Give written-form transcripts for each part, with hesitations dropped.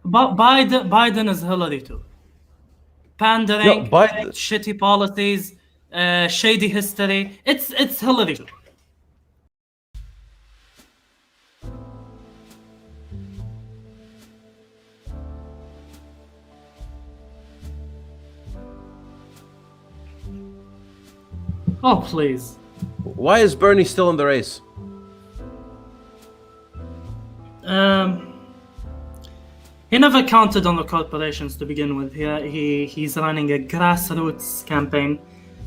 But Biden is Hillary too. No, Pandering, Biden. shitty policies, shady history. It's Hillary too. Oh please. Why is Bernie still in the race? Um, he never counted on the corporations to begin with. He's running a grassroots campaign,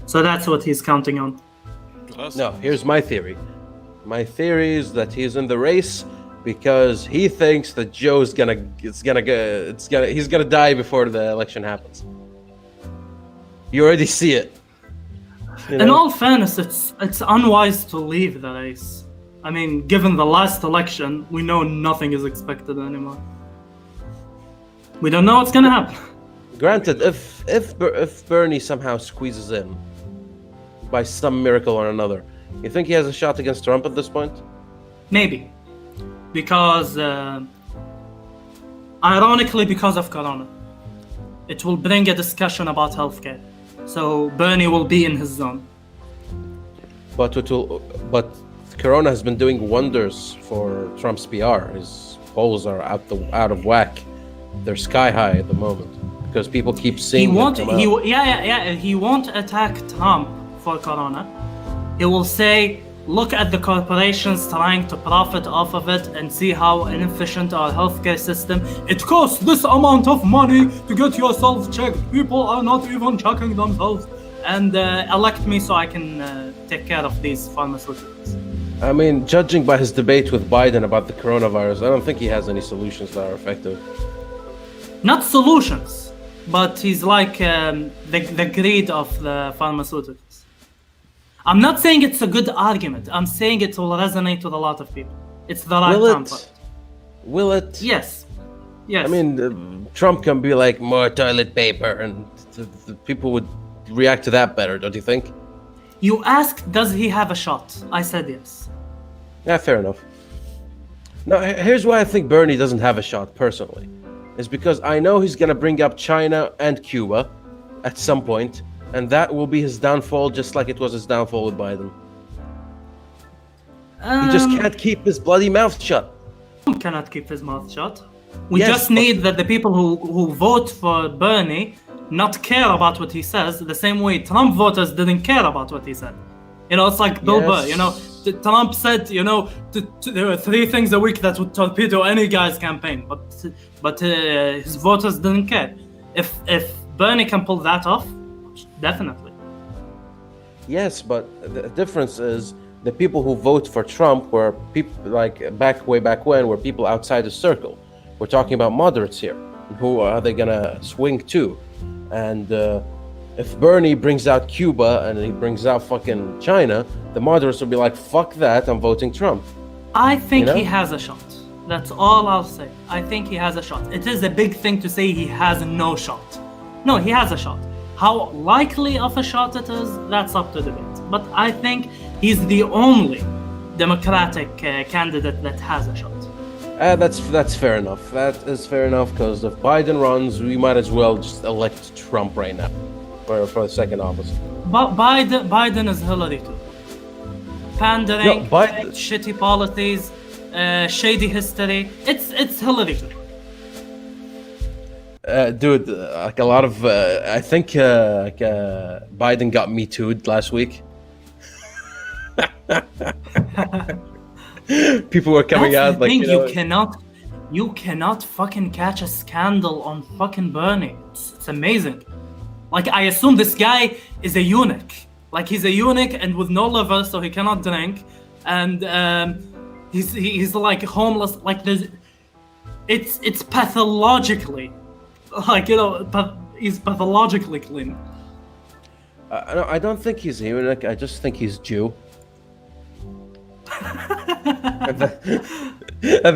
so that's what he's counting on. No, here's my theory. My theory is that he's in the race because he thinks that he's gonna die before the election happens. You already see it. In all fairness, it's unwise to leave the race. I mean, given the last election, we know nothing is expected anymore. We don't know what's gonna happen. Granted, if Bernie somehow squeezes in by some miracle or another, you think he has a shot against Trump at this point? Maybe. Because, ironically, because of Corona. It will bring a discussion about healthcare. So Bernie will be in his zone. But Corona has been doing wonders for Trump's PR. His polls are out of whack. They're sky high at the moment because people keep seeing He won't attack Trump for Corona. He will say, look at the corporations trying to profit off of it and see how inefficient our healthcare system. It costs this amount of money to get yourself checked. People are not even checking themselves. And elect me so I can take care of these pharmaceuticals. I mean, judging by his debate with Biden about the coronavirus, I don't think he has any solutions that are effective. Not solutions, but he's like the greed of the pharmaceuticals. I'm not saying it's a good argument. I'm saying it will resonate with a lot of people. It's the right time for it. Will it? Yes. I mean, Trump can be like, more toilet paper, and the people would react to that better, don't you think? You asked, does he have a shot? I said yes. Yeah, fair enough. Now, here's why I think Bernie doesn't have a shot, personally. Is because I know he's going to bring up China and Cuba at some point, and that will be his downfall, just like it was his downfall with Biden. He just can't keep his bloody mouth shut. Trump cannot keep his mouth shut. We just need that the people who vote for Bernie not care about what he says, the same way Trump voters didn't care about what he said. You know, it's like Bill Burr, you know, Trump said, you know, there were 3 things a week that would torpedo any guy's campaign, but his voters didn't care. If Bernie can pull that off, definitely. Yes, but the difference is the people who vote for Trump were people like way back when were people outside the circle. We're talking about moderates here. Who are they gonna swing to? And if Bernie brings out Cuba and he brings out fucking China, the moderates will be like, fuck that, I'm voting Trump. I think he has a shot. That's all I'll say. I think he has a shot. It is a big thing to say he has no shot. No, he has a shot. How likely of a shot it is, that's up to debate. But I think he's the only Democratic candidate that has a shot. That's fair enough. That is fair enough, because if Biden runs, we might as well just elect Trump right now for the second office. But Biden is Hillary too. Pandering, shitty policies, shady history. It's Hillary too. Dude, like a lot of, I think Biden got Me Too'd last week. People were coming out like, you cannot fucking catch a scandal on fucking Bernie. It's amazing. Like, I assume this guy is a eunuch. Like, he's a eunuch and with no liver, so he cannot drink. And he's like homeless. Like, it's pathologically, like, you know, he's pathologically clean. No, I don't think he's a eunuch. I just think he's Jew. and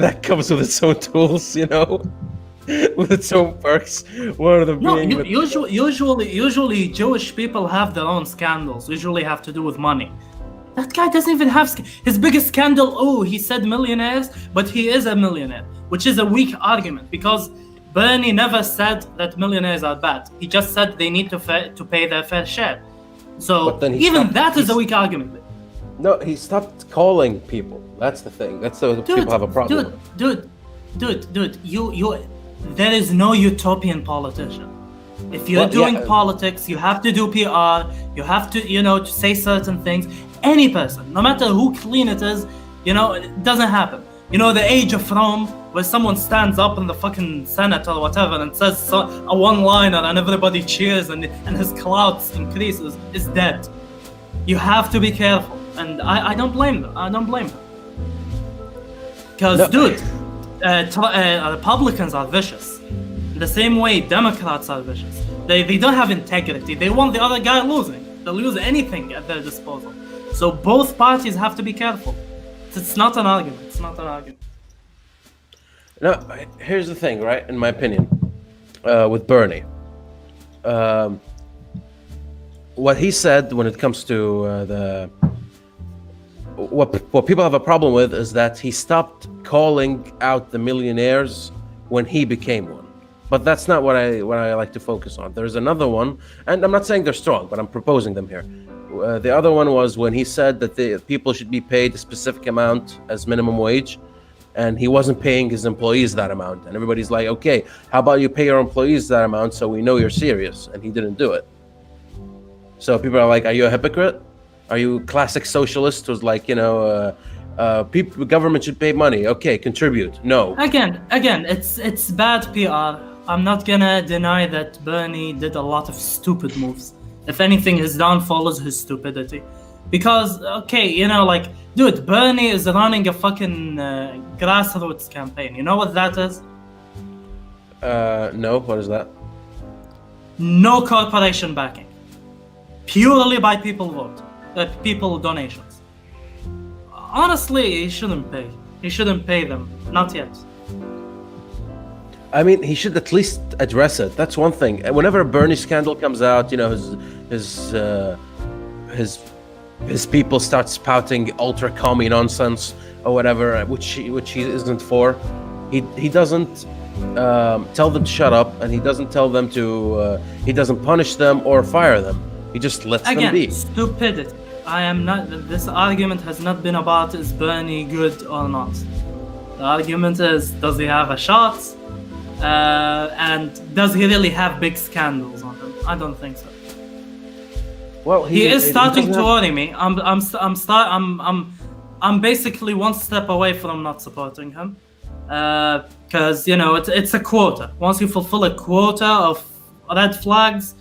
that comes with its own tools, you know, with its own perks. One of them being usually Jewish people have their own scandals. Usually have to do with money. That guy doesn't even have his biggest scandal. Oh, he said millionaires, but he is a millionaire, which is a weak argument because Bernie never said that millionaires are bad. He just said they need to pay their fair share. So But then even that is a weak argument. No, he stopped calling people. That's the thing. That's the people have a problem with. Dude, you there is no utopian politician. If you're doing politics, you have to do PR, you have to, to say certain things. Any person, no matter who clean it is, it doesn't happen. The age of Rome, where someone stands up in the fucking Senate or whatever and says a one-liner and everybody cheers and his clout increases, is dead. You have to be careful. And I don't blame them. Because, Republicans are vicious. The same way Democrats are vicious. They don't have integrity. They want the other guy losing. They'll use anything at their disposal. So both parties have to be careful. It's not an argument. No, here's the thing, right? In my opinion, with Bernie, what he said when it comes to what people have a problem with is that he stopped calling out the millionaires when he became one. But that's not what I like to focus on. There's another one, and I'm not saying they're strong, but I'm proposing them here. The other one was when he said that the people should be paid a specific amount as minimum wage, and he wasn't paying his employees that amount. And everybody's like, okay, how about you pay your employees that amount so we know you're serious? And he didn't do it. So people are like, are you a hypocrite? Are you classic socialist who's like, people, government should pay money. Okay, contribute. No. Again, it's bad PR. I'm not gonna deny that Bernie did a lot of stupid moves. If anything, his downfall is his stupidity. Because, dude, Bernie is running a fucking grassroots campaign. You know what that is? No, what is that? No corporation backing. Purely by people vote. People donations. Honestly, he shouldn't pay. He shouldn't pay them. Not yet. I mean, he should at least address it. That's one thing. Whenever a Bernie scandal comes out, his people start spouting ultra commie nonsense or whatever, which he isn't for. He doesn't tell them to shut up, and he doesn't tell them to. He doesn't punish them or fire them. He just lets them be. Again, stupidity. I am not. This argument has not been about is Bernie good or not. The argument is, does he have a shot? And does he really have big scandals on him? I don't think so. Well, he is starting to worry me. I'm basically one step away from not supporting him, because it's a quota. Once you fulfill a quota of red flags,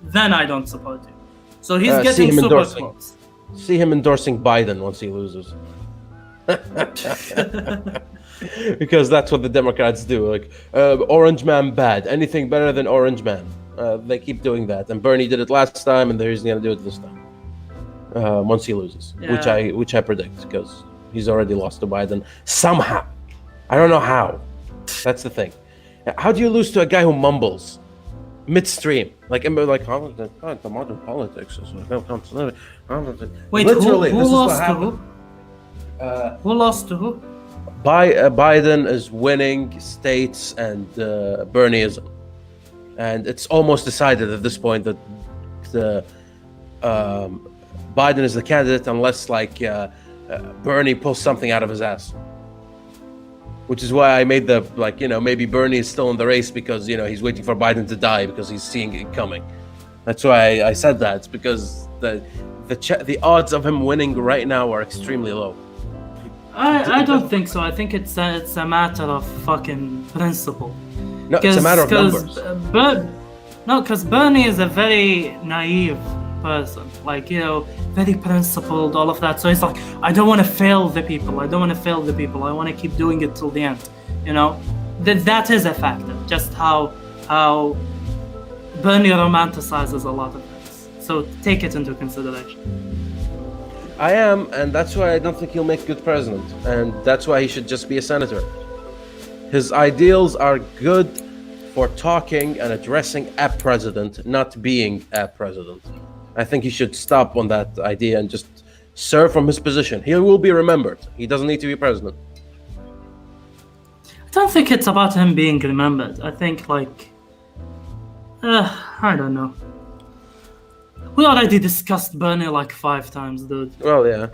then I don't support you. So he's getting super close. See him endorsing Biden once he loses. Because that's what the Democrats do. Like, Orange Man bad. Anything better than Orange Man. They keep doing that. And Bernie did it last time, and he's going to do it this time. Once he loses. Yeah. Which I predict, because he's already lost to Biden. Somehow. I don't know how. That's the thing. How do you lose to a guy who mumbles? Midstream. Like the modern politics. Wait, literally, who lost to who? Who lost to who? Biden is winning states and Bernie isn't. And it's almost decided at this point that Biden is the candidate unless Bernie pulls something out of his ass. Which is why I made maybe Bernie is still in the race because, he's waiting for Biden to die because he's seeing it coming. That's why I said that. It's because the odds of him winning right now are extremely low. I don't think so. I think it's a matter of fucking principle. No, it's a matter of numbers. Because Bernie is a very naive person. Very principled, all of that. So he's like, I don't want to fail the people. I want to keep doing it till the end. That is a factor. Just how Bernie romanticizes a lot of things. So take it into consideration. I am, and that's why I don't think he'll make a good president. And that's why he should just be a senator. His ideals are good for talking and addressing a president, not being a president. I think he should stop on that idea and just serve from his position. He will be remembered. He doesn't need to be president. don't think it's about him being remembered. I think like, I don't know. We already discussed Bernie like 5 times, dude. Well, yeah.